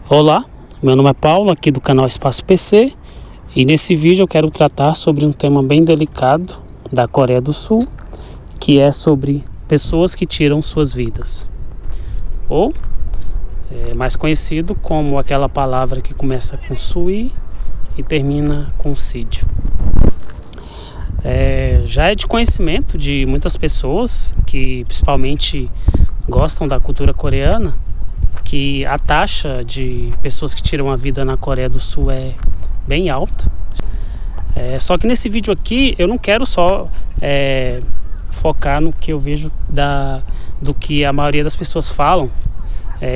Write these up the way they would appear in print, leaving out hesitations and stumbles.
Olá, meu nome é Paulo, aqui do canal Espaço PC, e nesse vídeo eu quero tratar sobre um tema bem delicado da Coreia do Sul, que é sobre pessoas que tiram suas vidas, ou mais conhecido como aquela palavra que começa com sui e termina com sídio. Já é de conhecimento de muitas pessoas que principalmente gostam da cultura coreana, que a taxa de pessoas que tiram a vida na Coreia do Sul é bem alta. Só que nesse vídeo aqui eu não quero só focar no que eu vejo do que a maioria das pessoas falam,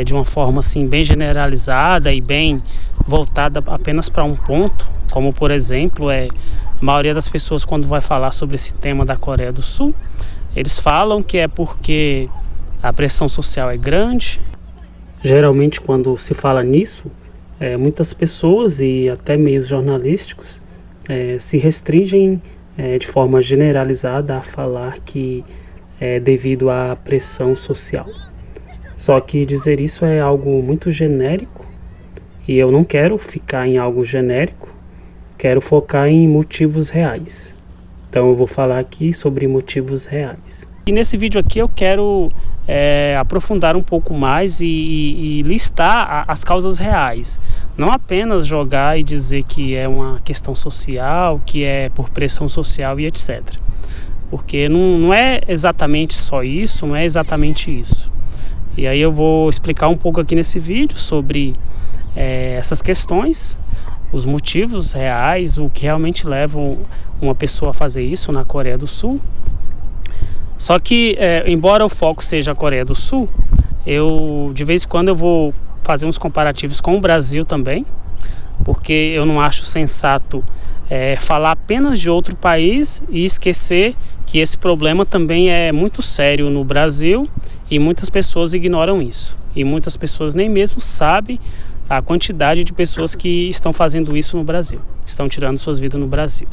de uma forma assim bem generalizada e bem voltada apenas para um ponto, como por exemplo a maioria das pessoas, quando vai falar sobre esse tema da Coreia do Sul, eles falam que é porque a pressão social é grande. Geralmente, quando se fala nisso, muitas pessoas e até meios jornalísticos se restringem de forma generalizada a falar que é devido à pressão social. Só que dizer isso é algo muito genérico e eu não quero ficar em algo genérico, quero focar em motivos reais. Então eu vou falar aqui sobre motivos reais. E nesse vídeo aqui eu quero aprofundar um pouco mais e listar as causas reais. Não apenas jogar e dizer que é uma questão social, que é por pressão social e etc. Porque não é exatamente só isso, não é exatamente isso. E aí eu vou explicar um pouco aqui nesse vídeo sobre essas questões, os motivos reais, o que realmente leva uma pessoa a fazer isso na Coreia do Sul. Só que, embora o foco seja a Coreia do Sul, de vez em quando eu vou fazer uns comparativos com o Brasil também, porque eu não acho sensato falar apenas de outro país e esquecer que esse problema também é muito sério no Brasil e muitas pessoas ignoram isso. E muitas pessoas nem mesmo sabem a quantidade de pessoas que estão fazendo isso no Brasil, estão tirando suas vidas no Brasil.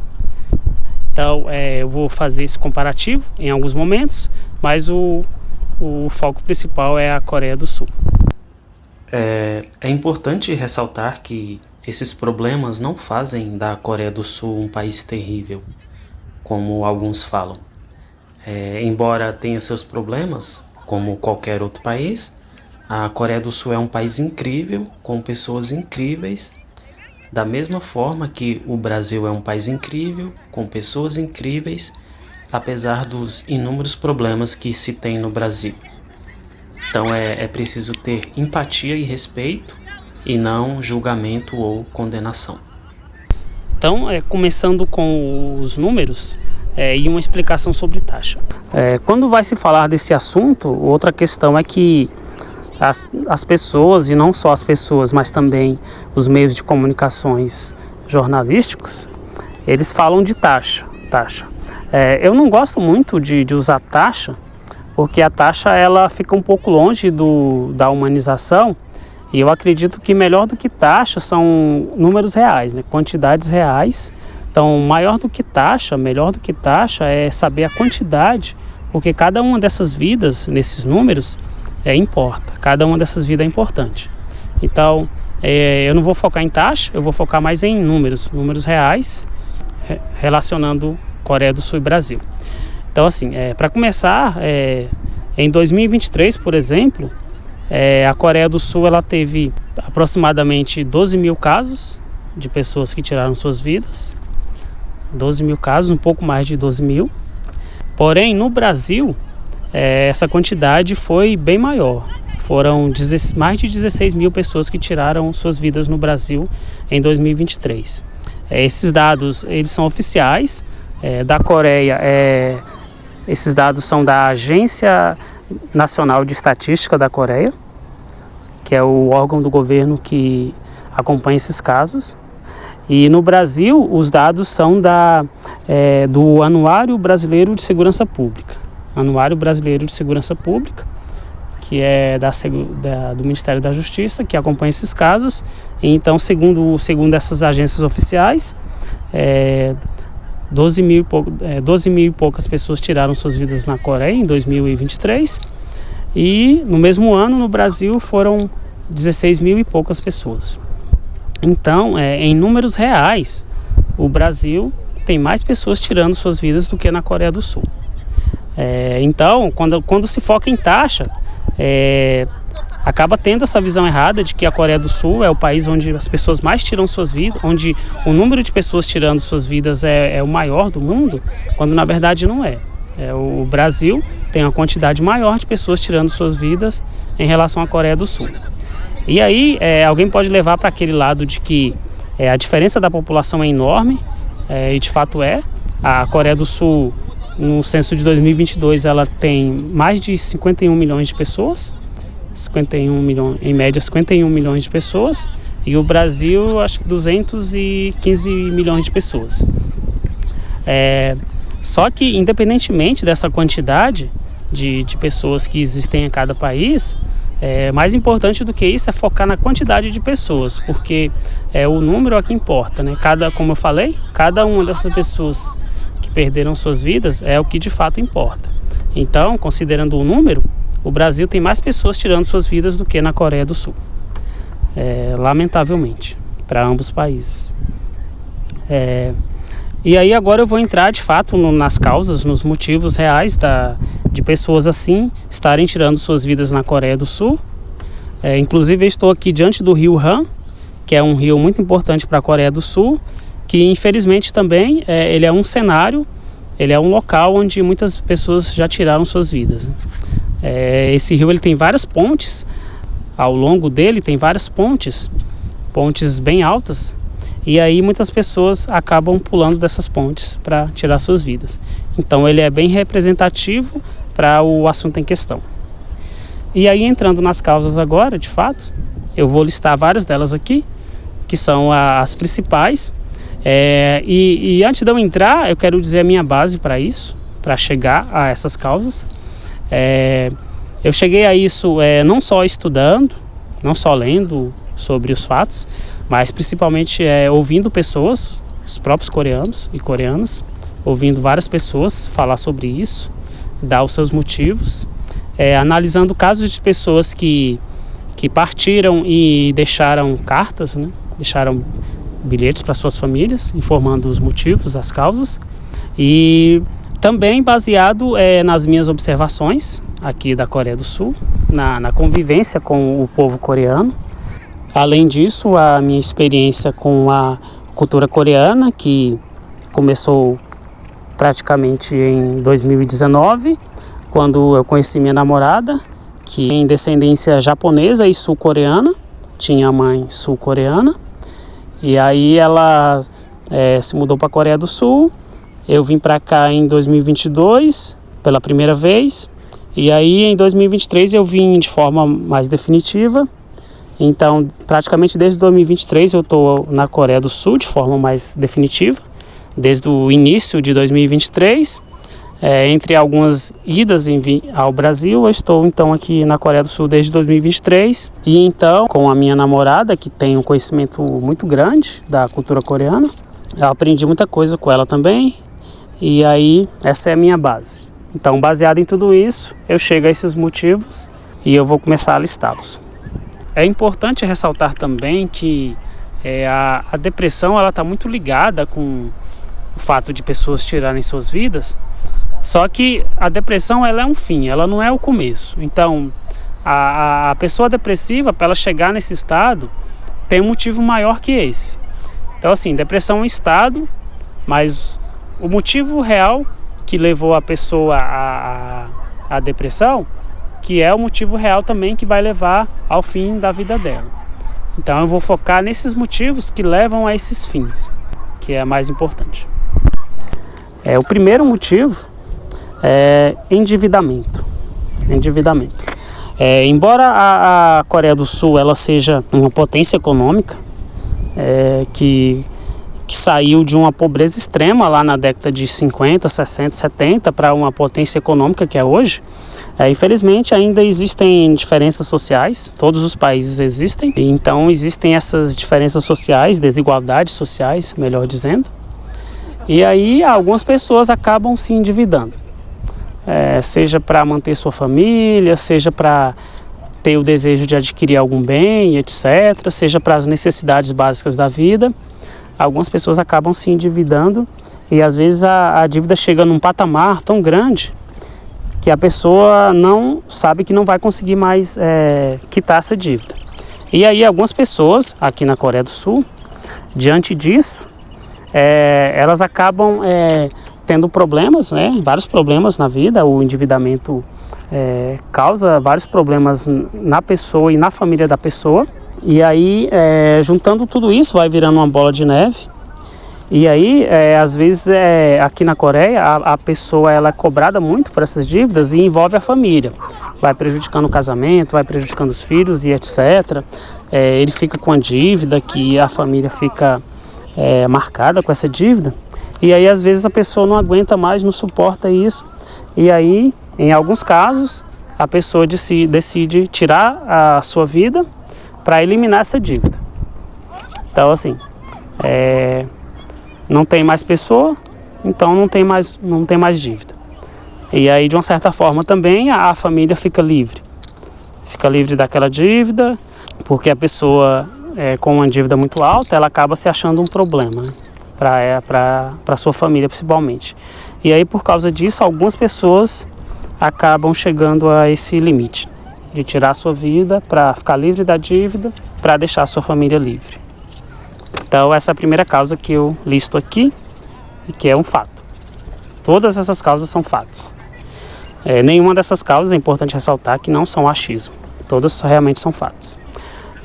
Então, eu vou fazer esse comparativo em alguns momentos, mas o foco principal é a Coreia do Sul. É importante ressaltar que esses problemas não fazem da Coreia do Sul um país terrível, como alguns falam. Embora tenha seus problemas, como qualquer outro país, a Coreia do Sul é um país incrível, com pessoas incríveis. Da mesma forma que o Brasil é um país incrível, com pessoas incríveis, apesar dos inúmeros problemas que se tem no Brasil. Então é preciso ter empatia e respeito, e não julgamento ou condenação. Então, começando com os números e uma explicação sobre taxa. Quando vai se falar desse assunto, outra questão é que as pessoas, e não só as pessoas, mas também os meios de comunicações jornalísticos, eles falam de taxa. Eu não gosto muito de usar taxa, porque a taxa ela fica um pouco longe da humanização, e eu acredito que melhor do que taxa são números reais, né? Quantidades reais. Então, melhor do que taxa é saber a quantidade, porque cada uma dessas vidas, nesses números, importa. Cada uma dessas vidas é importante. Então, eu não vou focar em taxa, eu vou focar mais em números reais, relacionando Coreia do Sul e Brasil. Então, assim, para começar, em 2023, por exemplo, a Coreia do Sul ela teve aproximadamente 12 mil casos de pessoas que tiraram suas vidas. 12 mil casos, um pouco mais de 12 mil. Porém, no Brasil, essa quantidade foi bem maior. Foram mais de 16 mil pessoas que tiraram suas vidas no Brasil em 2023. Esses dados eles são oficiais da Coreia. Esses dados são da Agência Nacional de Estatística da Coreia, que é o órgão do governo que acompanha esses casos. E no Brasil, os dados são do Anuário Brasileiro de Segurança Pública. Anuário Brasileiro de Segurança Pública, que é do Ministério da Justiça, que acompanha esses casos. E então, segundo essas agências oficiais, 12 mil e poucas pessoas tiraram suas vidas na Coreia em 2023. E no mesmo ano, no Brasil, foram 16 mil e poucas pessoas. Então, em números reais, o Brasil tem mais pessoas tirando suas vidas do que na Coreia do Sul. Então, quando se foca em taxa, acaba tendo essa visão errada de que a Coreia do Sul é o país onde as pessoas mais tiram suas vidas, onde o número de pessoas tirando suas vidas é o maior do mundo, quando na verdade não é. O Brasil tem uma quantidade maior de pessoas tirando suas vidas em relação à Coreia do Sul. E aí alguém pode levar para aquele lado de que a diferença da população é enorme, e de fato é. A Coreia do Sul, no censo de 2022, ela tem mais de 51 milhões de pessoas, 51 milhões, em média 51 milhões de pessoas, e o Brasil acho que 215 milhões de pessoas. Só que, independentemente dessa quantidade de pessoas que existem em cada país, mais importante do que isso é focar na quantidade de pessoas, porque o número é que importa, né? Como eu falei, cada uma dessas pessoas que perderam suas vidas é o que de fato importa. Então, considerando o número, o Brasil tem mais pessoas tirando suas vidas do que na Coreia do Sul, lamentavelmente, para ambos os países. E aí agora eu vou entrar de fato nas causas, nos motivos reais de pessoas assim estarem tirando suas vidas na Coreia do Sul. Inclusive eu estou aqui diante do rio Han, que é um rio muito importante para a Coreia do Sul, que infelizmente também ele é um cenário, ele é um local onde muitas pessoas já tiraram suas vidas. Esse rio ele tem várias pontes, ao longo dele tem várias pontes bem altas, e aí muitas pessoas acabam pulando dessas pontes para tirar suas vidas. Então ele é bem representativo para o assunto em questão. E aí entrando nas causas agora, de fato, eu vou listar várias delas aqui, que são as principais. E antes de eu entrar, eu quero dizer a minha base para isso, para chegar a essas causas. Eu cheguei a isso não só estudando, não só lendo sobre os fatos, mas principalmente ouvindo pessoas, os próprios coreanos e coreanas, ouvindo várias pessoas falar sobre isso, dar os seus motivos, analisando casos de pessoas que partiram e deixaram cartas, né? Deixaram bilhetes para suas famílias, informando os motivos, as causas, e também baseado nas minhas observações aqui da Coreia do Sul, na convivência com o povo coreano. Além disso, a minha experiência com a cultura coreana, que começou praticamente em 2019, quando eu conheci minha namorada, que tem descendência japonesa e sul-coreana, tinha mãe sul-coreana, e aí ela se mudou para a Coreia do Sul. Eu vim para cá em 2022 pela primeira vez, e aí em 2023 eu vim de forma mais definitiva. Então, praticamente desde 2023 eu estou na Coreia do Sul de forma mais definitiva, desde o início de 2023. Entre algumas idas ao Brasil, eu estou então aqui na Coreia do Sul desde 2023. E então, com a minha namorada, que tem um conhecimento muito grande da cultura coreana, eu aprendi muita coisa com ela também. E aí, essa é a minha base. Então, baseado em tudo isso, eu chego a esses motivos e eu vou começar a listá-los. É importante ressaltar também que a depressão está muito ligada com o fato de pessoas tirarem suas vidas, só que a depressão ela é um fim, ela não é o começo. Então, a pessoa depressiva, para ela chegar nesse estado, tem um motivo maior que esse. Então, assim, depressão é um estado, mas o motivo real que levou a pessoa à depressão, que é o motivo real também que vai levar ao fim da vida dela. Então eu vou focar nesses motivos que levam a esses fins, que é mais importante. O primeiro motivo é endividamento. Embora a Coreia do Sul ela seja uma potência econômica, que saiu de uma pobreza extrema lá na década de 50, 60, 70 para uma potência econômica que é hoje, infelizmente ainda existem diferenças sociais, todos os países existem, então existem essas diferenças sociais, desigualdades sociais, melhor dizendo, e aí algumas pessoas acabam se endividando, seja para manter sua família, seja para ter o desejo de adquirir algum bem, etc., seja para as necessidades básicas da vida. Algumas pessoas acabam se endividando e às vezes a dívida chega num patamar tão grande que a pessoa não sabe que não vai conseguir mais quitar essa dívida. E aí algumas pessoas aqui na Coreia do Sul, diante disso, elas acabam tendo problemas, vários problemas na vida. O endividamento causa vários problemas na pessoa e na família da pessoa. E aí, juntando tudo isso, vai virando uma bola de neve. E aí, às vezes, aqui na Coreia, a pessoa ela é cobrada muito por essas dívidas e envolve a família. Vai prejudicando o casamento, vai prejudicando os filhos e etc. Ele fica com a dívida, que a família fica marcada com essa dívida. E aí, às vezes, a pessoa não aguenta mais, não suporta isso. E aí, em alguns casos, a pessoa decide tirar a sua vida para eliminar essa dívida. Então, assim, não tem mais pessoa, então não tem mais dívida. E aí, de uma certa forma, também a família fica livre. Fica livre daquela dívida, porque a pessoa, com uma dívida muito alta, ela acaba se achando um problema, né? Para a sua família, principalmente. E aí, por causa disso, algumas pessoas acabam chegando a esse limite de tirar a sua vida para ficar livre da dívida, para deixar a sua família livre. Então, essa é a primeira causa que eu listo aqui e que é um fato. Todas essas causas são fatos. Nenhuma dessas causas, é importante ressaltar, que não são achismo. Todas realmente são fatos.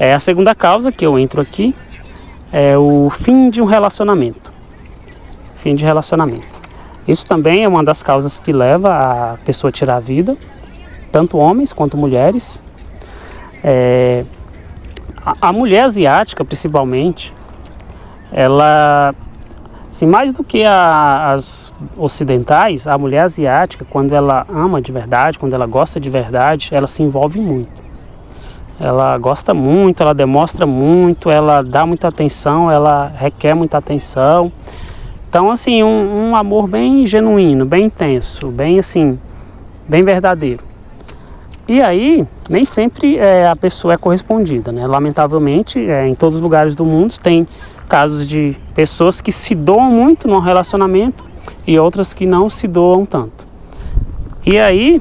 A segunda causa que eu entro aqui é o fim de um relacionamento. Fim de relacionamento. Isso também é uma das causas que leva a pessoa a tirar a vida, tanto homens quanto mulheres. A mulher asiática, principalmente, ela, assim, mais do que as ocidentais, a mulher asiática, quando ela ama de verdade, quando ela gosta de verdade, ela se envolve muito. Ela gosta muito, ela demonstra muito, ela dá muita atenção, ela requer muita atenção. Então, assim, um amor bem genuíno, bem intenso, bem assim, bem verdadeiro. E aí, nem sempre a pessoa é correspondida, né? Lamentavelmente, em todos os lugares do mundo tem casos de pessoas que se doam muito num relacionamento e outras que não se doam tanto. E aí,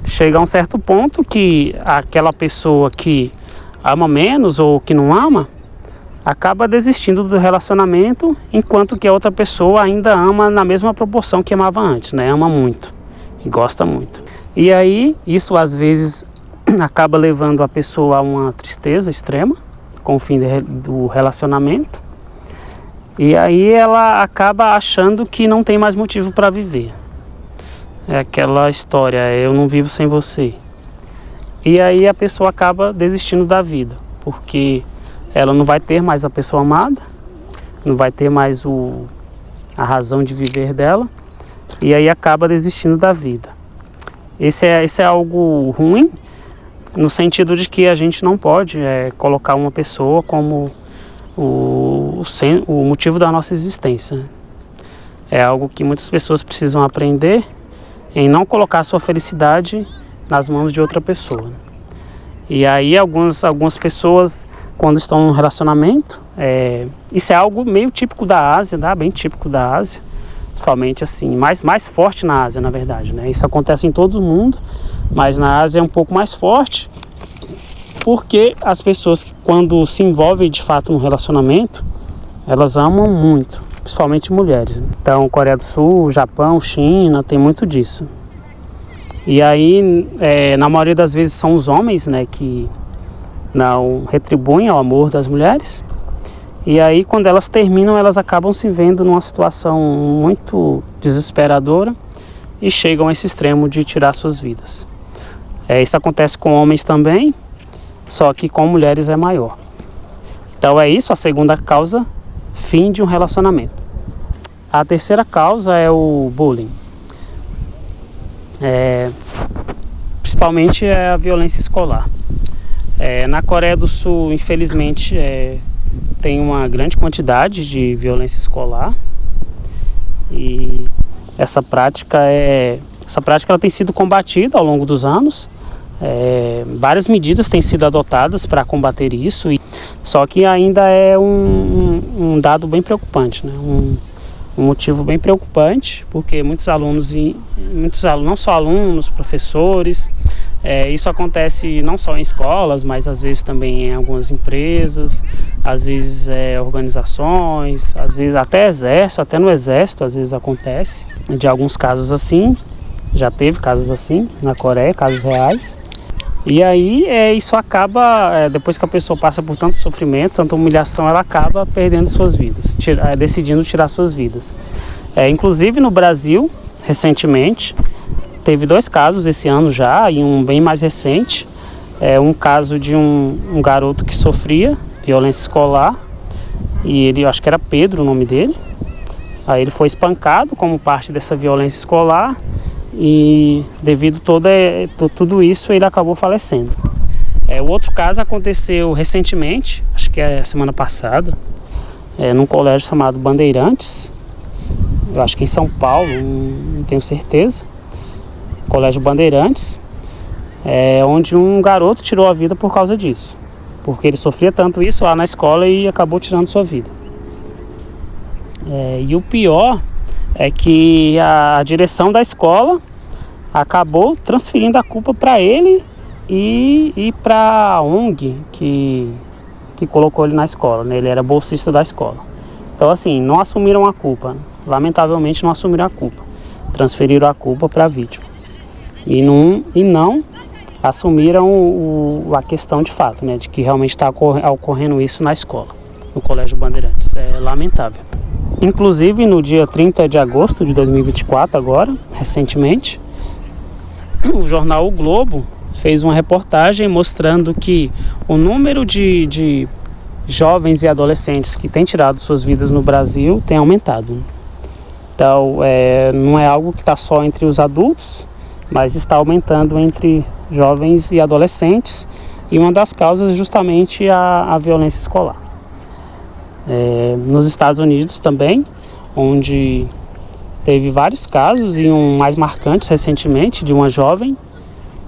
chega a um certo ponto que aquela pessoa que ama menos ou que não ama, acaba desistindo do relacionamento, enquanto que a outra pessoa ainda ama na mesma proporção que amava antes, né? Ama muito e gosta muito. E aí, isso às vezes acaba levando a pessoa a uma tristeza extrema com o fim do relacionamento. E aí ela acaba achando que não tem mais motivo para viver. É aquela história, eu não vivo sem você. E aí a pessoa acaba desistindo da vida, porque ela não vai ter mais a pessoa amada, não vai ter mais a razão de viver dela, e aí acaba desistindo da vida. Esse é algo ruim, no sentido de que a gente não pode colocar uma pessoa como o motivo da nossa existência. É algo que muitas pessoas precisam aprender, em não colocar a sua felicidade nas mãos de outra pessoa. E aí algumas pessoas, quando estão num relacionamento, isso é algo meio típico da Ásia, tá? Bem típico da Ásia, principalmente assim, mais forte na Ásia, na verdade, né? Isso acontece em todo o mundo, mas na Ásia é um pouco mais forte, porque as pessoas, quando se envolvem de fato num relacionamento, elas amam muito, principalmente mulheres. Então, Coreia do Sul, Japão, China, tem muito disso. E aí, na maioria das vezes, são os homens, né, que não retribuem ao amor das mulheres. E aí, quando elas terminam, elas acabam se vendo numa situação muito desesperadora e chegam a esse extremo de tirar suas vidas. Isso acontece com homens também, só que com mulheres é maior. Então é isso, a segunda causa, fim de um relacionamento. A terceira causa é o bullying. Principalmente a violência escolar. Na Coreia do Sul, infelizmente, tem uma grande quantidade de violência escolar. E essa prática ela tem sido combatida ao longo dos anos, Várias medidas têm sido adotadas para combater isso, só que ainda é um dado bem preocupante, né? Um motivo bem preocupante, porque muitos alunos, não só alunos, professores, isso acontece não só em escolas, mas às vezes também em algumas empresas, às vezes organizações, às vezes até exército, até no exército às vezes acontece, de alguns casos assim, já teve casos assim na Coreia, casos reais. E aí isso acaba, depois que a pessoa passa por tanto sofrimento, tanta humilhação, ela acaba perdendo suas vidas, decidindo tirar suas vidas. Inclusive no Brasil, recentemente, teve 2 casos esse ano já, e um bem mais recente. Um caso de um garoto que sofria violência escolar, e ele, acho que era Pedro o nome dele. Aí ele foi espancado como parte dessa violência escolar, e devido a tudo isso ele acabou falecendo. O outro caso aconteceu recentemente, acho que é semana passada, num colégio chamado Bandeirantes, eu acho que em São Paulo, não tenho certeza, Colégio Bandeirantes, onde um garoto tirou a vida por causa disso, porque ele sofria tanto isso lá na escola e acabou tirando sua vida. E o pior é que a direção da escola acabou transferindo a culpa para ele e para a ONG que colocou ele na escola, né? Ele era bolsista da escola. Então, assim, não assumiram a culpa, lamentavelmente não assumiram a culpa, transferiram a culpa para a vítima e não assumiram a questão de fato, né? De que realmente está ocorrendo isso na escola, no Colégio Bandeirantes. É lamentável. Inclusive, no dia 30 de agosto de 2024, agora, recentemente, o jornal O Globo fez uma reportagem mostrando que o número de jovens e adolescentes que têm tirado suas vidas no Brasil tem aumentado. Então, não é algo que está só entre os adultos, mas está aumentando entre jovens e adolescentes, e uma das causas é justamente a violência escolar. Nos Estados Unidos também, onde teve vários casos, e um mais marcante recentemente, de uma jovem,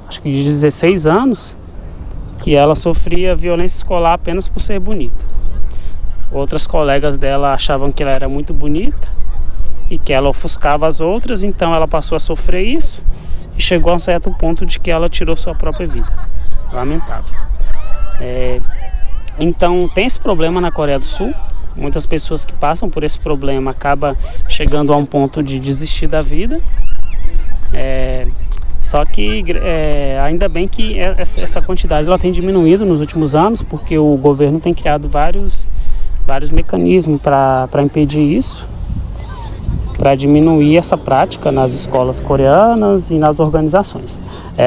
acho que de 16 anos, que ela sofria violência escolar apenas por ser bonita. Outras colegas dela achavam que ela era muito bonita e que ela ofuscava as outras, então ela passou a sofrer isso e chegou a um certo ponto de que ela tirou sua própria vida. Lamentável. Então tem esse problema na Coreia do Sul. Muitas pessoas que passam por esse problema acabam chegando a um ponto de desistir da vida. Só que ainda bem que essa quantidade ela tem diminuído nos últimos anos, porque o governo tem criado vários mecanismos para impedir isso, para diminuir essa prática nas escolas coreanas e nas organizações.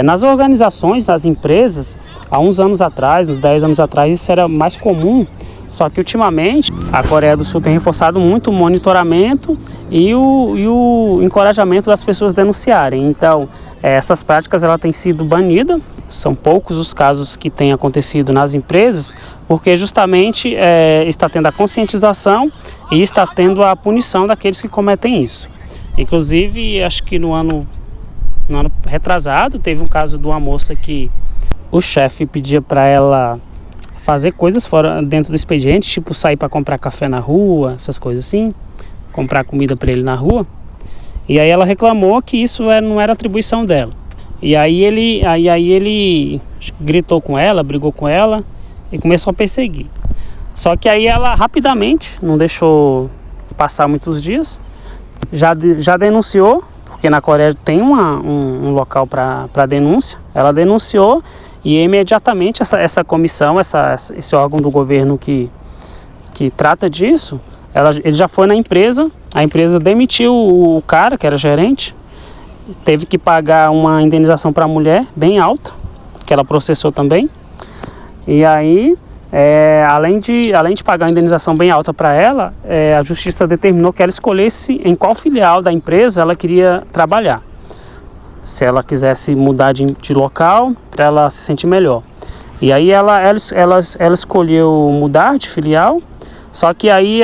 Nas organizações, nas empresas, há uns anos atrás, uns 10 anos atrás, isso era mais comum. Só que ultimamente a Coreia do Sul tem reforçado muito o monitoramento e o encorajamento das pessoas denunciarem. Então, essas práticas ela têm sido banidas. São poucos os casos que têm acontecido nas empresas, porque justamente está tendo a conscientização e está tendo a punição daqueles que cometem isso. Inclusive, acho que no ano retrasado, teve um caso de uma moça que o chefe pedia para ela fazer coisas fora dentro do expediente, tipo sair para comprar café na rua, essas coisas assim, comprar comida para ele na rua. E aí ela reclamou que isso não era atribuição dela. E aí ele gritou com ela, brigou com ela e começou a perseguir. Só que aí ela rapidamente, não deixou passar muitos dias, já denunciou, porque na Coreia tem um local para denúncia. Ela denunciou e imediatamente essa comissão, esse órgão do governo que trata disso, ele já foi na empresa, a empresa demitiu o cara que era gerente, teve que pagar uma indenização para a mulher bem alta, que ela processou também. E aí, além de pagar uma indenização bem alta para ela, a justiça determinou que ela escolhesse em qual filial da empresa ela queria trabalhar. Se ela quisesse mudar de local, para ela se sentir melhor. E aí ela escolheu mudar de filial, só que aí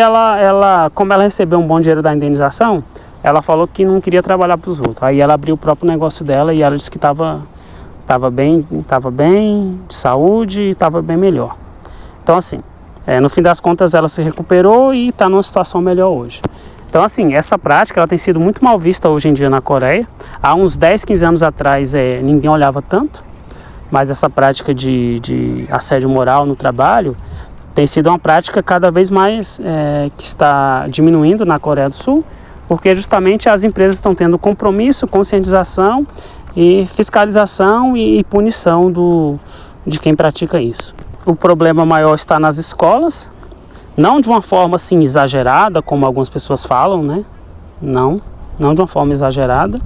como ela recebeu um bom dinheiro da indenização, ela falou que não queria trabalhar para os outros. Aí ela abriu o próprio negócio dela e ela disse que estava estava bem de saúde e estava bem melhor. Então assim, no fim das contas ela se recuperou e está numa situação melhor hoje. Então assim, essa prática ela tem sido muito mal vista hoje em dia na Coreia. Há uns 10, 15 anos atrás ninguém olhava tanto, mas essa prática de assédio moral no trabalho tem sido uma prática cada vez mais que está diminuindo na Coreia do Sul, porque justamente as empresas estão tendo compromisso, conscientização e fiscalização e punição de quem pratica isso. O problema maior está nas escolas, não de uma forma assim exagerada, como algumas pessoas falam, né? Não de uma forma exagerada.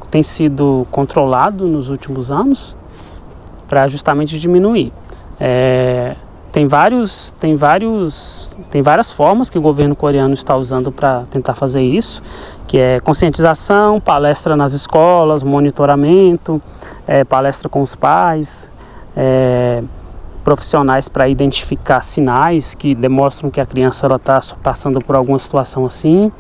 Tem sido controlado nos últimos anos para justamente diminuir. Tem várias formas que o governo coreano está usando para tentar fazer isso, que é conscientização, palestra nas escolas, monitoramento, palestra com os pais, profissionais para identificar sinais que demonstram que a criança está passando por alguma situação assim.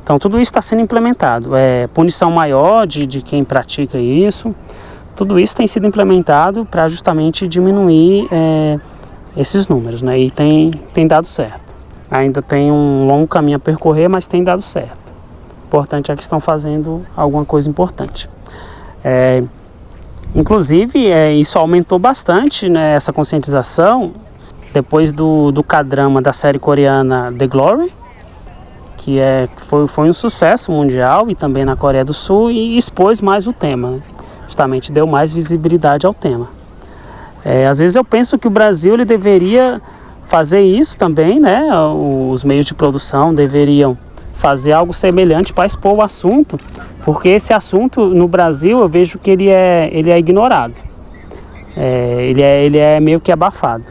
Então tudo isso está sendo implementado. Punição maior de quem pratica isso. Tudo isso tem sido implementado para justamente diminuir esses números, né? E tem dado certo. Ainda tem um longo caminho a percorrer, mas tem dado certo. O importante é que estão fazendo alguma coisa importante. Inclusive, isso aumentou bastante, né, essa conscientização depois do K-drama da série coreana The Glory, que foi um sucesso mundial e também na Coreia do Sul e expôs mais o tema, né? Justamente deu mais visibilidade ao tema. Às vezes eu penso que o Brasil ele deveria fazer isso também, né? Os meios de produção deveriam fazer algo semelhante para expor o assunto, porque esse assunto no Brasil eu vejo que ele é ignorado, ele é meio que abafado,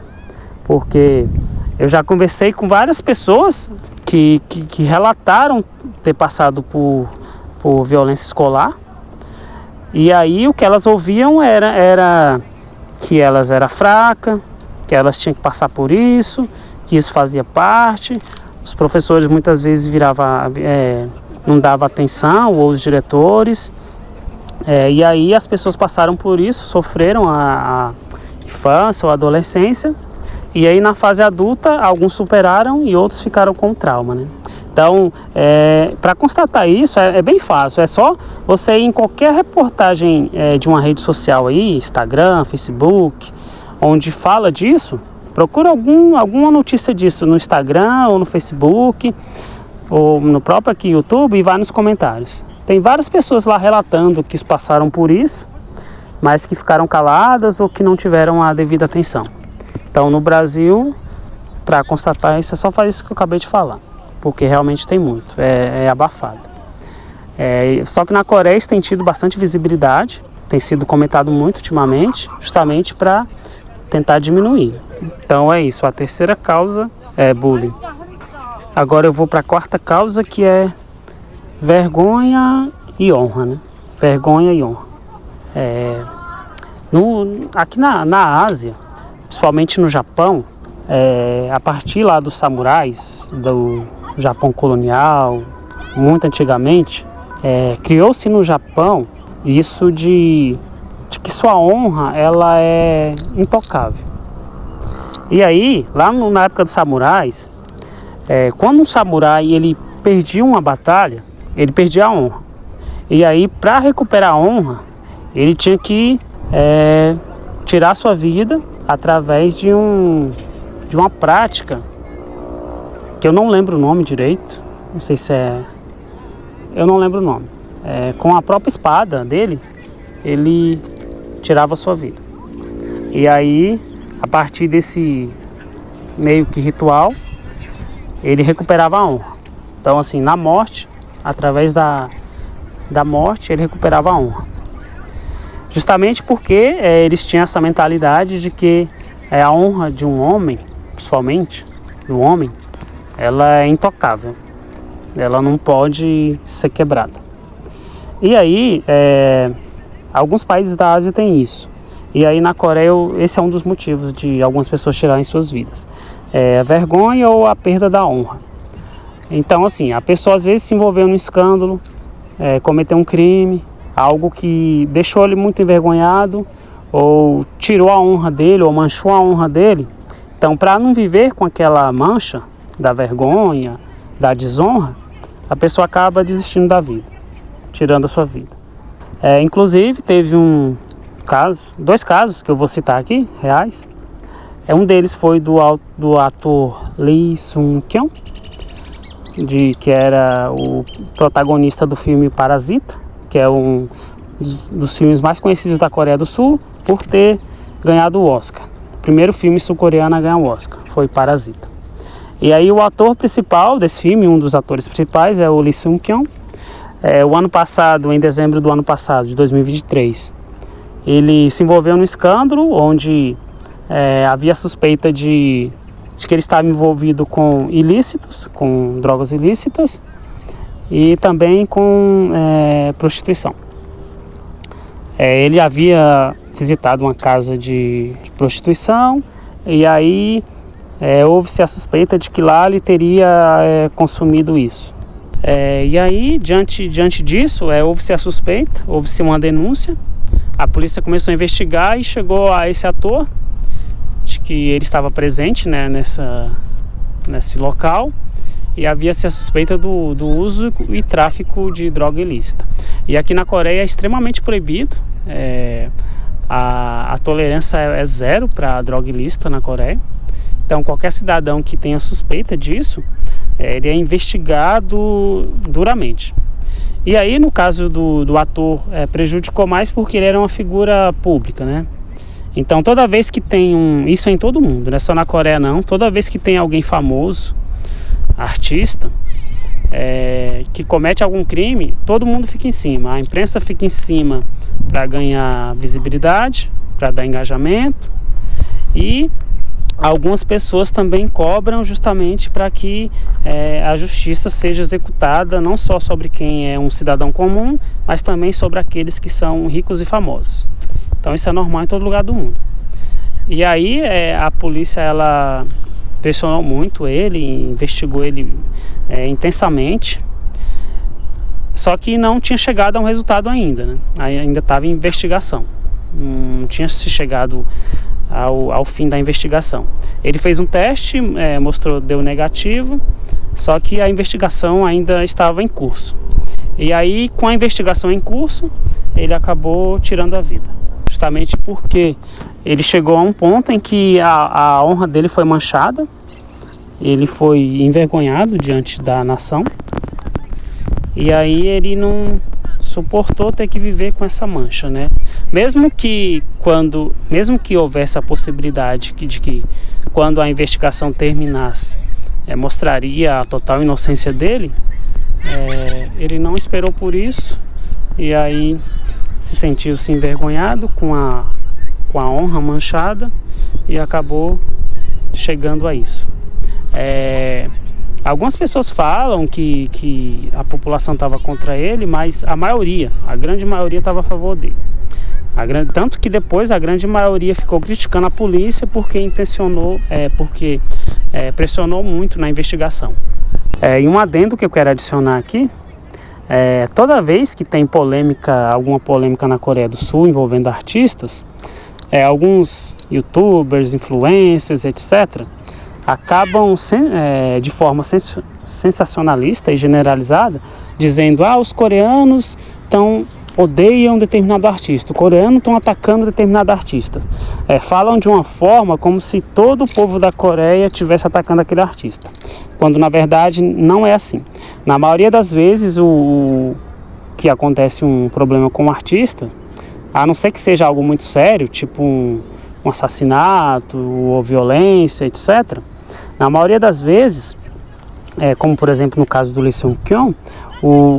porque eu já conversei com várias pessoas que relataram ter passado por violência escolar, e aí o que elas ouviam era que elas eram fracas, que elas tinham que passar por isso, que isso fazia parte. Os professores muitas vezes não davam atenção, ou os diretores. E aí as pessoas passaram por isso, sofreram a infância ou a adolescência. E aí na fase adulta, alguns superaram e outros ficaram com trauma, né? Então, para constatar isso é bem fácil. É só você ir em qualquer reportagem de uma rede social aí, Instagram, Facebook, onde fala disso, procura alguma notícia disso no Instagram ou no Facebook, ou no próprio aqui YouTube e vai nos comentários. Tem várias pessoas lá relatando que passaram por isso, mas que ficaram caladas ou que não tiveram a devida atenção. Então, no Brasil, para constatar isso, é só fazer isso que eu acabei de falar, porque realmente tem muito, é abafado. Só que na Coreia isso tem tido bastante visibilidade, tem sido comentado muito ultimamente, justamente para tentar diminuir. Então é isso, a terceira causa é bullying. Agora eu vou para a quarta causa, que é vergonha e honra, né? Vergonha e honra. Aqui na Ásia, principalmente no Japão, a partir lá dos samurais, do Japão colonial, muito antigamente, criou-se no Japão isso de que sua honra ela é intocável. E aí, lá na época dos samurais, quando um samurai ele perdia uma batalha, ele perdia a honra. E aí, para recuperar a honra, ele tinha que tirar sua vida através de uma prática que eu não lembro o nome direito, não sei se eu não lembro o nome. Com a própria espada dele, ele tirava sua vida. E aí, a partir desse meio que ritual, ele recuperava a honra. Então, assim, na morte, através da morte, ele recuperava a honra. Justamente porque eles tinham essa mentalidade de que a honra de um homem, principalmente do homem, ela é intocável. Ela não pode ser quebrada. E aí, alguns países da Ásia têm isso. E aí na Coreia, esse é um dos motivos de algumas pessoas tirarem suas vidas. A vergonha ou a perda da honra. Então, assim, a pessoa às vezes se envolveu num escândalo, cometeu um crime, algo que deixou ele muito envergonhado, ou tirou a honra dele, ou manchou a honra dele. Então, para não viver com aquela mancha da vergonha, da desonra, a pessoa acaba desistindo da vida, tirando a sua vida. Inclusive, teve dois casos que eu vou citar aqui, reais. Um deles foi do ator Lee Sung-kyun, que era o protagonista do filme Parasita, que é um dos filmes mais conhecidos da Coreia do Sul, por ter ganhado o Oscar. O primeiro filme sul-coreano a ganhar o Oscar foi Parasita. E aí o ator principal desse filme, um dos atores principais, é o Lee Sung-kyun. O ano passado, em dezembro do ano passado, de 2023, ele se envolveu num escândalo onde havia suspeita de que ele estava envolvido com ilícitos, com drogas ilícitas e também com prostituição. Ele havia visitado uma casa de prostituição e aí houve-se a suspeita de que lá ele teria consumido isso. E aí, diante disso, houve-se a suspeita, houve-se uma denúncia, a polícia começou a investigar e chegou a esse ator, de que ele estava presente, né, nesse local, e havia-se a suspeita do uso e tráfico de droga ilícita. E aqui na Coreia é extremamente proibido, a tolerância é zero para a droga ilícita na Coreia. Então qualquer cidadão que tenha suspeita disso, ele é investigado duramente. E aí no caso do ator, prejudicou mais porque ele era uma figura pública, né? Então toda vez que tem isso é em todo mundo, não é só na Coreia não, toda vez que tem alguém famoso, artista, que comete algum crime, todo mundo fica em cima, a imprensa fica em cima para ganhar visibilidade, para dar engajamento, e algumas pessoas também cobram justamente para que a justiça seja executada não só sobre quem é um cidadão comum, mas também sobre aqueles que são ricos e famosos. Então isso é normal em todo lugar do mundo. E aí a polícia ela pressionou muito ele, investigou ele intensamente, só que não tinha chegado a um resultado ainda, né? Ainda estava em investigação, não tinha se chegado ao fim da investigação. Ele fez um teste, deu negativo, só que a investigação ainda estava em curso. E aí, com a investigação em curso, ele acabou tirando a vida. Justamente porque ele chegou a um ponto em que a honra dele foi manchada, ele foi envergonhado diante da nação, e aí ele não suportou ter que viver com essa mancha, né? Mesmo que houvesse a possibilidade de que quando a investigação terminasse, mostraria a total inocência dele, ele não esperou por isso e aí se sentiu-se envergonhado com a honra manchada e acabou chegando a isso. Algumas pessoas falam que a população estava contra ele, mas a grande maioria estava a favor dele. Tanto que depois a grande maioria ficou criticando a polícia porque pressionou muito na investigação. E um adendo que eu quero adicionar aqui, toda vez que tem alguma polêmica na Coreia do Sul envolvendo artistas, alguns youtubers, influencers, etc., acabam de forma sensacionalista e generalizada dizendo os coreanos odeiam determinado artista, os coreanos estão atacando determinado artista. Falam de uma forma como se todo o povo da Coreia estivesse atacando aquele artista, quando na verdade não é assim. Na maioria das vezes que acontece um problema com o artista, a não ser que seja algo muito sério, tipo um assassinato ou violência, etc., na maioria das vezes, como por exemplo no caso do Lee Sung-kyun,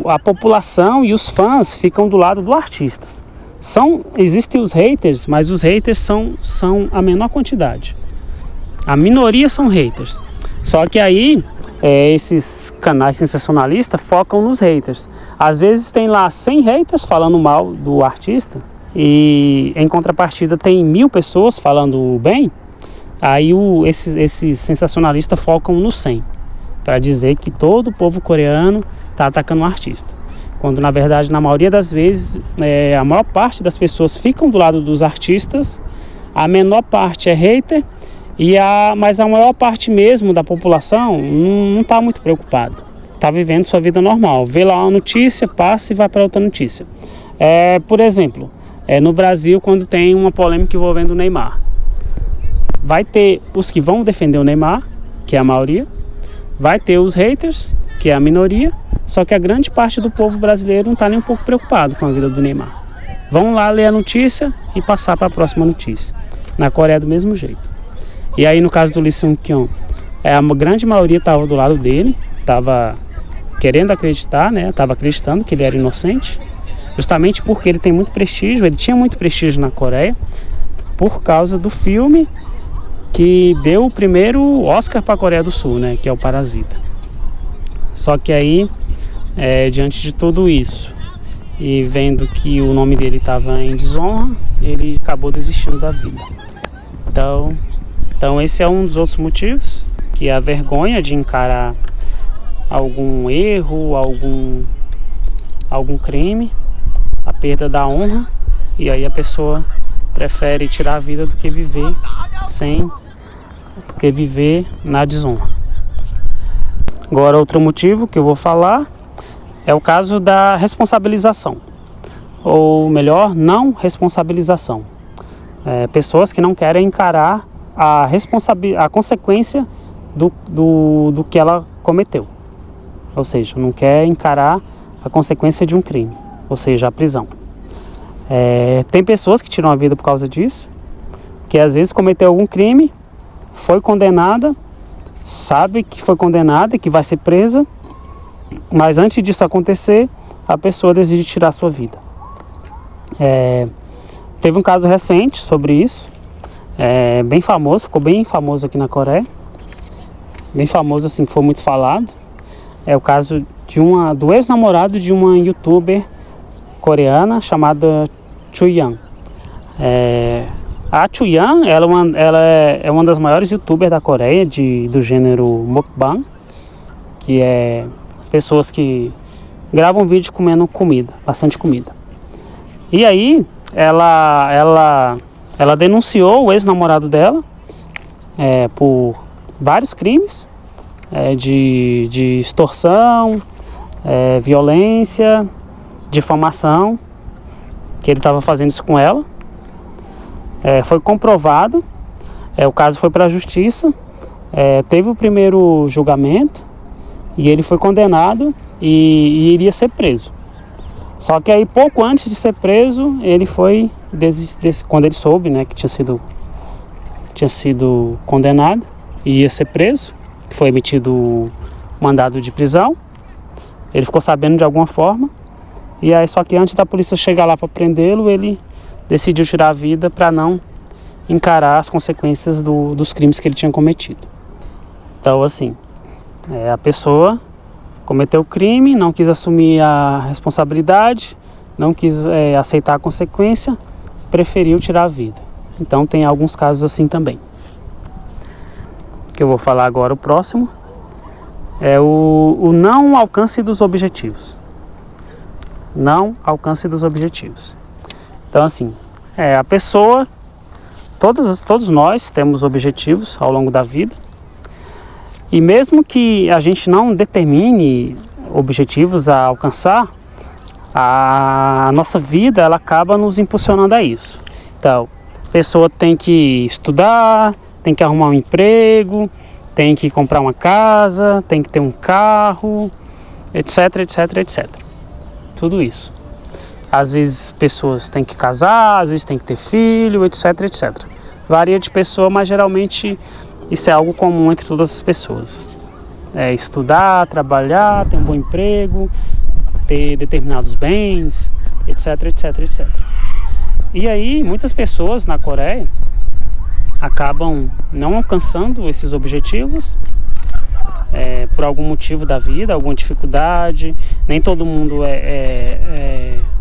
a população e os fãs ficam do lado do artista. Existem os haters, mas os haters são a menor quantidade. A minoria são haters. Só que aí esses canais sensacionalistas focam nos haters. Às vezes tem lá 100 haters falando mal do artista e em contrapartida tem 1000 pessoas falando bem. Aí esses sensacionalistas focam no 100, para dizer que todo o povo coreano está atacando o artista. quando na verdade, na maioria das vezes, a maior parte das pessoas ficam do lado dos artistas, a menor parte é hater, mas a maior parte mesmo da população não está muito preocupada, está vivendo sua vida normal, vê lá uma notícia, passa e vai para outra notícia. Por exemplo, no Brasil, quando tem uma polêmica envolvendo o Neymar, vai ter os que vão defender o Neymar, que é a maioria, vai ter os haters, que é a minoria, só que a grande parte do povo brasileiro não está nem um pouco preocupado com a vida do Neymar. Vão lá ler a notícia e passar para a próxima notícia. Na Coreia é do mesmo jeito. E aí no caso do Lee Seung-kyun, a grande maioria estava do lado dele, estava querendo acreditar, né? Estava acreditando que ele era inocente, justamente porque ele tem muito prestígio, ele tinha muito prestígio na Coreia, por causa do filme que deu o primeiro Oscar para a Coreia do Sul, né? Que é o Parasita. Só que aí, diante de tudo isso, e vendo que o nome dele estava em desonra, ele acabou desistindo da vida. Então esse é um dos outros motivos, que é a vergonha de encarar algum erro, algum crime, a perda da honra, e aí a pessoa prefere tirar a vida do que viver na desonra. Agora, outro motivo que eu vou falar é o caso da responsabilização, ou melhor, não responsabilização. Pessoas que não querem encarar a consequência do que ela cometeu, ou seja, não quer encarar a consequência de um crime, ou seja, a prisão. Tem pessoas que tiram a vida por causa disso, que às vezes cometeu algum crime, foi condenada, sabe que foi condenada e que vai ser presa, mas antes disso acontecer, a pessoa decide tirar sua vida. Teve um caso recente sobre isso, bem famoso, ficou bem famoso aqui na Coreia, bem famoso assim, que foi muito falado. É o caso do ex-namorado de uma youtuber coreana chamada Chuyeon. A Chuyeon, ela é uma das maiores youtubers da Coreia, do gênero mukbang, que é pessoas que gravam vídeo comendo comida, bastante comida. E aí, ela denunciou o ex-namorado dela por vários crimes, de extorsão, violência, difamação, que ele estava fazendo isso com ela. Foi comprovado, o caso foi para a justiça, teve o primeiro julgamento e ele foi condenado e iria ser preso. Só que aí pouco antes de ser preso, ele foi, quando ele soube, né, que tinha sido condenado e ia ser preso, foi emitido mandado de prisão, ele ficou sabendo de alguma forma, e aí só que antes da polícia chegar lá para prendê-lo, ele decidiu tirar a vida para não encarar as consequências dos crimes que ele tinha cometido. Então, assim, a pessoa cometeu o crime, não quis assumir a responsabilidade, não quis aceitar a consequência, preferiu tirar a vida. Então, tem alguns casos assim também. Que eu vou falar agora, o próximo, é o não alcance dos objetivos. Não alcance dos objetivos. Então, assim, a pessoa, todos nós temos objetivos ao longo da vida, e mesmo que a gente não determine objetivos a alcançar, a nossa vida ela acaba nos impulsionando a isso. Então, a pessoa tem que estudar, tem que arrumar um emprego, tem que comprar uma casa, tem que ter um carro, etc, etc, etc. Tudo isso. Às vezes pessoas têm que casar, às vezes têm que ter filho, etc, etc. Varia de pessoa, mas geralmente isso é algo comum entre todas as pessoas. Estudar, trabalhar, ter um bom emprego, ter determinados bens, etc, etc, etc. E aí, muitas pessoas na Coreia acabam não alcançando esses objetivos por algum motivo da vida, alguma dificuldade. Nem todo mundo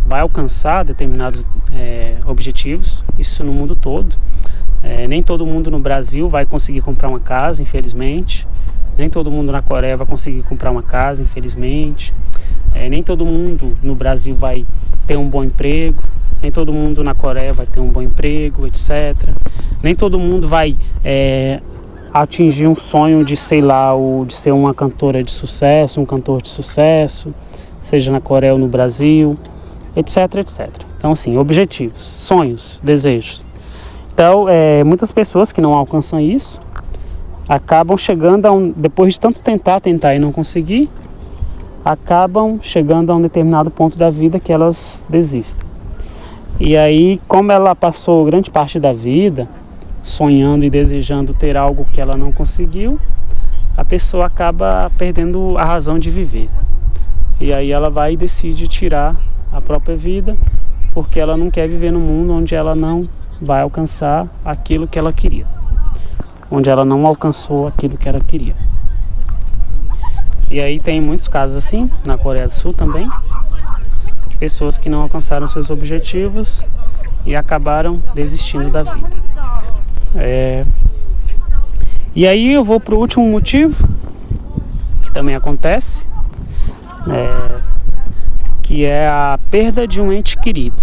vai alcançar determinados objetivos, isso no mundo todo. Nem todo mundo no Brasil vai conseguir comprar uma casa, infelizmente. Nem todo mundo na Coreia vai conseguir comprar uma casa, infelizmente. Nem todo mundo no Brasil vai ter um bom emprego, nem todo mundo na Coreia vai ter um bom emprego, etc. Nem todo mundo vai atingir um sonho de, sei lá, de ser uma cantora de sucesso, um cantor de sucesso, seja na Coreia ou no Brasil, etc, etc. Então, assim, objetivos, sonhos, desejos. Então, muitas pessoas que não alcançam isso, acabam chegando depois de tanto tentar e não conseguir, acabam chegando a um determinado ponto da vida que elas desistem. E aí, como ela passou grande parte da vida sonhando e desejando ter algo que ela não conseguiu, a pessoa acaba perdendo a razão de viver. E aí ela vai e decide tirar a própria vida, porque ela não quer viver num mundo onde ela não vai alcançar aquilo que ela queria, onde ela não alcançou aquilo que ela queria. E aí tem muitos casos assim, na Coreia do Sul também, pessoas que não alcançaram seus objetivos e acabaram desistindo da vida. E aí eu vou para o último motivo, que também acontece, que é a perda de um ente querido.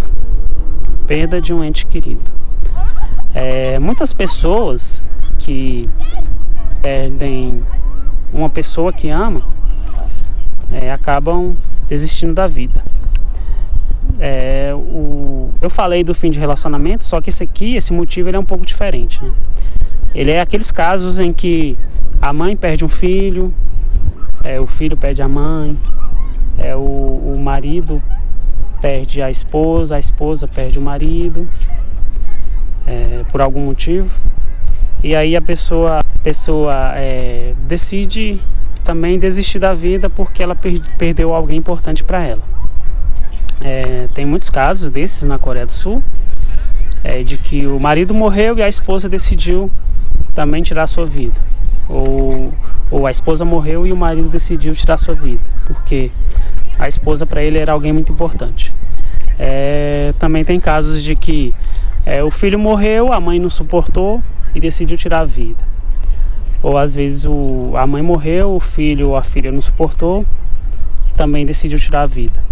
Perda de um ente querido. Muitas pessoas que perdem uma pessoa que ama, acabam desistindo da vida. Eu falei do fim de relacionamento, só que esse motivo ele é um pouco diferente, né? Ele é aqueles casos em que a mãe perde um filho, o filho perde a mãe, o marido perde a esposa perde o marido, por algum motivo. E aí a pessoa decide também desistir da vida porque ela perdeu alguém importante para ela. Tem muitos casos desses na Coreia do Sul, de que o marido morreu e a esposa decidiu também tirar sua vida. Ou a esposa morreu e o marido decidiu tirar sua vida, porque a esposa para ele era alguém muito importante. Também tem casos de que o filho morreu, a mãe não suportou e decidiu tirar a vida. Ou às vezes a mãe morreu, o filho ou a filha não suportou e também decidiu tirar a vida.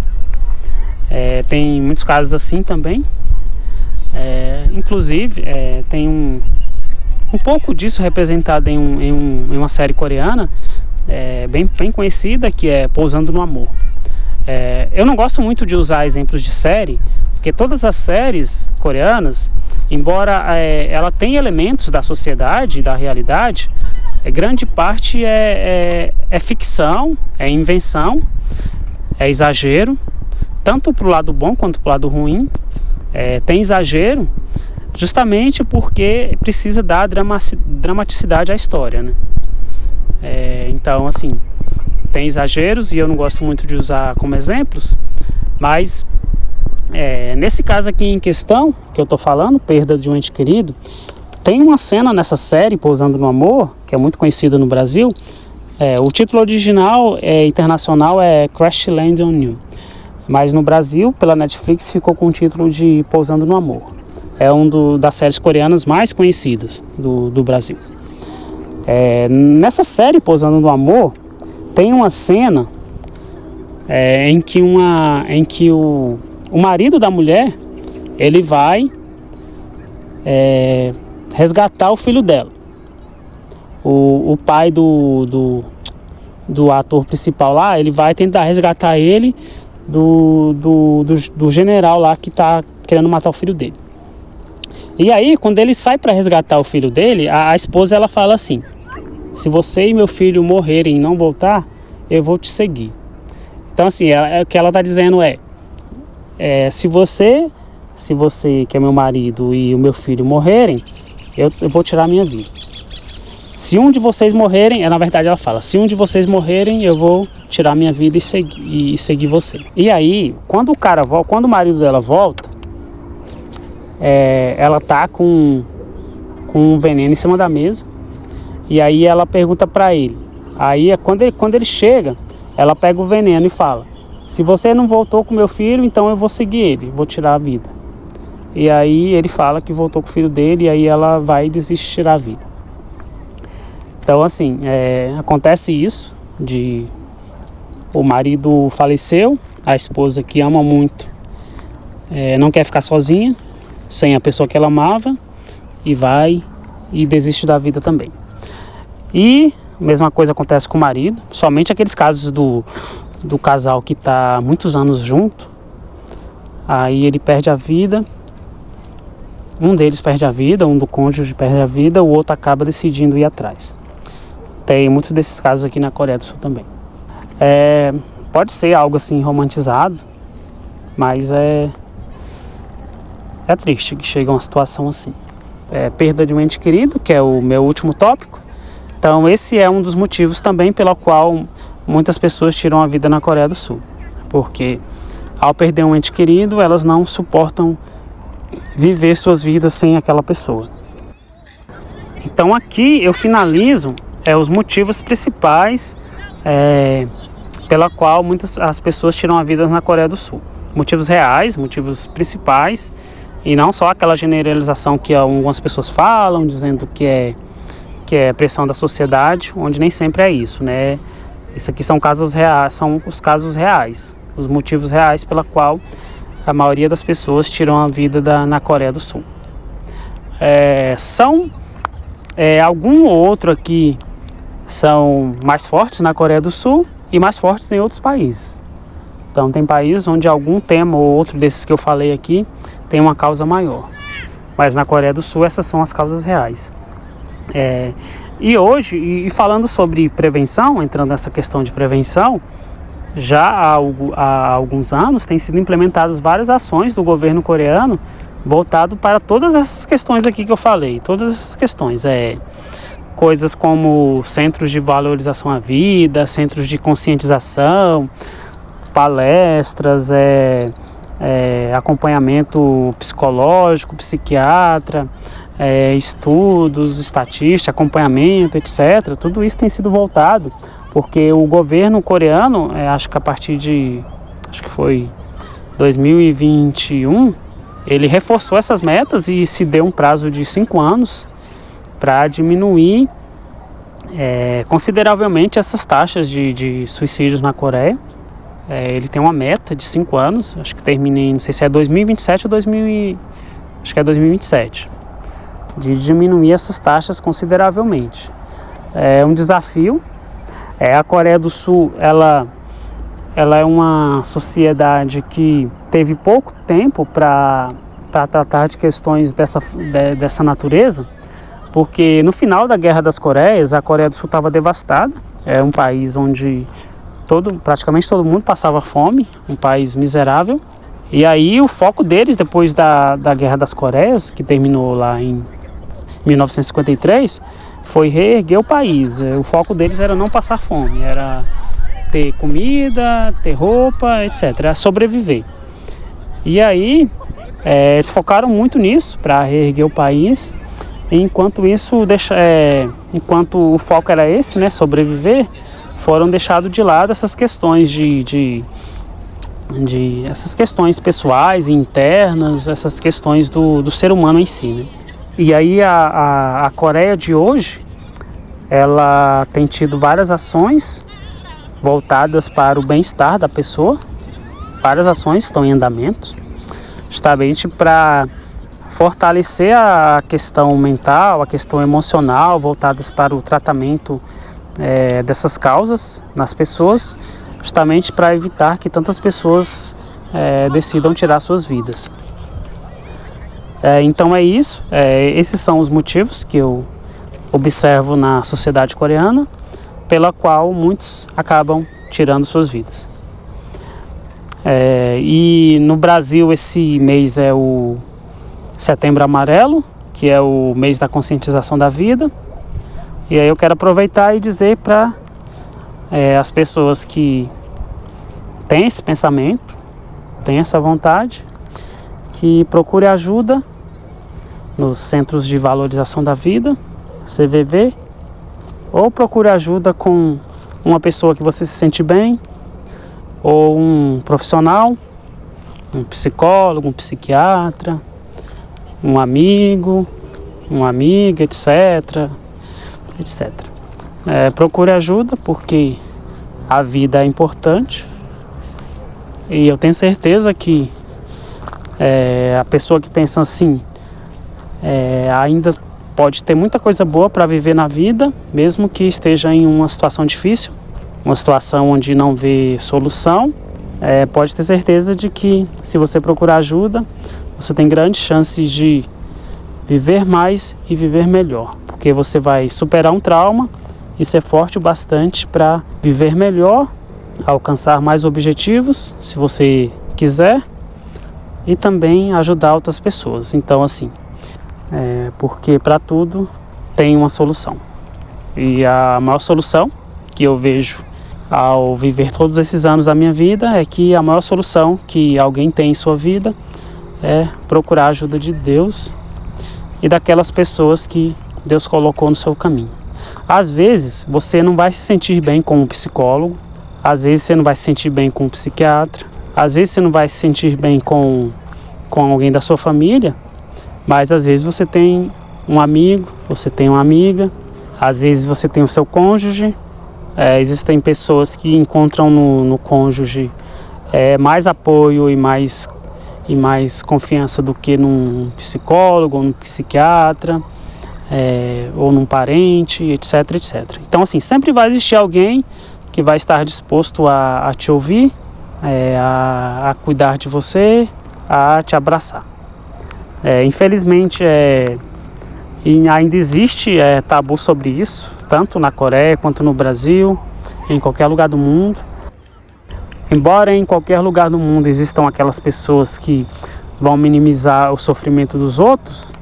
Tem muitos casos assim também. Inclusive tem um pouco disso representado em uma série coreana bem conhecida, que é Pousando no Amor. Eu não gosto muito de usar exemplos de série, porque todas as séries coreanas, embora ela tenha elementos da sociedade e da realidade, grande parte é ficção, é invenção, é exagero, tanto para o lado bom quanto para o lado ruim. Tem exagero justamente porque precisa dar dramaticidade à história, né? Então, assim, tem exageros e eu não gosto muito de usar como exemplos, mas nesse caso aqui em questão, que eu tô falando, perda de um ente querido, tem uma cena nessa série, Pousando no Amor, que é muito conhecida no Brasil. O título original internacional é Crash Land on You, mas no Brasil, pela Netflix, ficou com o título de Pousando no Amor. É das séries coreanas mais conhecidas do Brasil. Nessa série, Pousando no Amor, tem uma cena em que o marido da mulher, ele vai resgatar o filho dela. O pai do ator principal lá, ele vai tentar resgatar ele do general lá que está querendo matar o filho dele. E aí, quando ele sai para resgatar o filho dele, a esposa ela fala assim: se você e meu filho morrerem e não voltar, eu vou te seguir. Então, assim, o que ela está dizendo se você, que é meu marido, e o meu filho morrerem, eu vou tirar a minha vida. Se um de vocês morrerem, na verdade ela fala, se um de vocês morrerem, eu vou tirar a minha vida e seguir você. E aí, quando o marido dela volta, ela tá com um veneno em cima da mesa. E aí ela pergunta para ele. Aí quando ele chega, ela pega o veneno e fala: se você não voltou com meu filho, então eu vou seguir ele, vou tirar a vida. E aí ele fala que voltou com o filho dele, e aí ela vai e desiste de tirar a vida. Então, assim, acontece isso de o marido faleceu, a esposa que ama muito não quer ficar sozinha, sem a pessoa que ela amava, e vai e desiste da vida também. E a mesma coisa acontece com o marido, somente aqueles casos do casal que está há muitos anos junto, aí ele perde a vida, um deles perde a vida, um do cônjuge perde a vida, o outro acaba decidindo ir atrás. Tem muitos desses casos aqui na Coreia do Sul também. Pode ser algo assim romantizado, mas é triste que chega a uma situação assim. Perda de um ente querido, que é o meu último tópico. Então esse é um dos motivos também pelo qual muitas pessoas tiram a vida na Coreia do Sul. Porque ao perder um ente querido, elas não suportam viver suas vidas sem aquela pessoa. Então aqui eu finalizo os motivos principais pela qual muitas as pessoas tiram a vida na Coreia do Sul. Motivos reais, motivos principais, e não só aquela generalização que algumas pessoas falam, dizendo que é pressão da sociedade, onde nem sempre é isso, né? Isso aqui são casos reais, são os casos reais, os motivos reais pela qual a maioria das pessoas tiram a vida na Coreia do Sul. São algum outro aqui são mais fortes na Coreia do Sul e mais fortes em outros países. Então tem países onde algum tema ou outro desses que eu falei aqui tem uma causa maior. Mas na Coreia do Sul essas são as causas reais. E hoje, e falando sobre prevenção, entrando nessa questão de prevenção, já há alguns anos têm sido implementadas várias ações do governo coreano voltado para todas essas questões aqui que eu falei. Todas essas questões, coisas como centros de valorização à vida, centros de conscientização, palestras, acompanhamento psicológico, psiquiatra, estudos, estatística, acompanhamento, etc. Tudo isso tem sido voltado porque o governo coreano, acho que foi 2021, ele reforçou essas metas e se deu um prazo de 5 anos para diminuir consideravelmente essas taxas de suicídios na Coreia. Ele tem uma meta de 5 anos, acho que termina em, não sei se é 2027 ou acho que é 2027, de diminuir essas taxas consideravelmente. É um desafio. A Coreia do Sul, ela é uma sociedade que teve pouco tempo para tratar de questões dessa natureza, porque no final da Guerra das Coreias, a Coreia do Sul estava devastada. É um país onde praticamente todo mundo passava fome, um país miserável. E aí o foco deles, depois da Guerra das Coreias, que terminou lá em 1953, foi reerguer o país. O foco deles era não passar fome, era ter comida, ter roupa, etc., era sobreviver. E aí eles focaram muito nisso para reerguer o país. Enquanto isso, enquanto o foco era esse, né, sobreviver, foram deixados de lado essas questões essas questões pessoais e internas, essas questões do ser humano em si, né? E aí a Coreia de hoje, ela tem tido várias ações voltadas para o bem-estar da pessoa. Várias ações estão em andamento, justamente para fortalecer a questão mental, a questão emocional, voltadas para o tratamento dessas causas nas pessoas, justamente para evitar que tantas pessoas decidam tirar suas vidas. Então é isso, esses são os motivos que eu observo na sociedade coreana, pela qual muitos acabam tirando suas vidas. E no Brasil esse mês é o Setembro Amarelo, que é o mês da conscientização da vida. E aí eu quero aproveitar e dizer para as pessoas que têm esse pensamento, têm essa vontade, que procure ajuda nos Centros de Valorização da Vida, CVV, ou procure ajuda com uma pessoa que você se sente bem, ou um profissional, um psicólogo, um psiquiatra, um amigo, uma amiga, etc. Procure ajuda, porque a vida é importante e eu tenho certeza que a pessoa que pensa assim ainda pode ter muita coisa boa para viver na vida, mesmo que esteja em uma situação difícil, uma situação onde não vê solução. Pode ter certeza de que, se você procurar ajuda, você tem grandes chances de viver mais e viver melhor, porque você vai superar um trauma e ser forte o bastante para viver melhor, alcançar mais objetivos, se você quiser, e também ajudar outras pessoas. Então, assim, porque para tudo tem uma solução. E a maior solução que eu vejo ao viver todos esses anos da minha vida é que a maior solução que alguém tem em sua vida é procurar a ajuda de Deus e daquelas pessoas que Deus colocou no seu caminho. Às vezes você não vai se sentir bem com um psicólogo, às vezes você não vai se sentir bem com um psiquiatra, às vezes você não vai se sentir bem com alguém da sua família, mas às vezes você tem um amigo, você tem uma amiga, às vezes você tem o seu cônjuge. Existem pessoas que encontram no cônjuge mais apoio e mais confiança do que num psicólogo ou num psiquiatra, ou num parente, etc, etc. Então, assim, sempre vai existir alguém que vai estar disposto a te ouvir, a cuidar de você, a te abraçar. Infelizmente, e ainda existe tabu sobre isso, tanto na Coreia quanto no Brasil, em qualquer lugar do mundo. Embora em qualquer lugar do mundo existam aquelas pessoas que vão minimizar o sofrimento dos outros,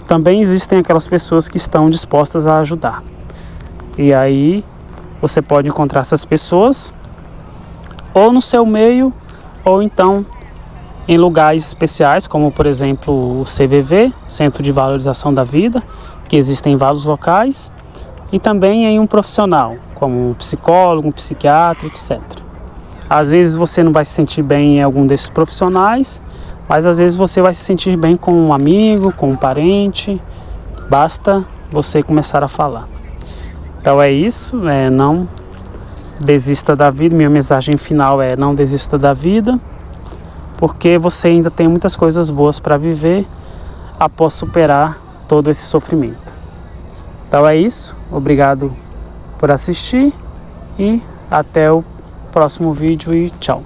também existem aquelas pessoas que estão dispostas a ajudar. E aí você pode encontrar essas pessoas ou no seu meio, ou então em lugares especiais, como por exemplo o CVV, Centro de Valorização da Vida, que existem em vários locais, e também em um profissional, como um psicólogo, um psiquiatra, etc. Às vezes você não vai se sentir bem em algum desses profissionais, mas às vezes você vai se sentir bem com um amigo, com um parente, basta você começar a falar. Então é isso, não desista da vida. Minha mensagem final é: não desista da vida, porque você ainda tem muitas coisas boas para viver após superar todo esse sofrimento. Então é isso, obrigado por assistir e até o próximo vídeo e tchau.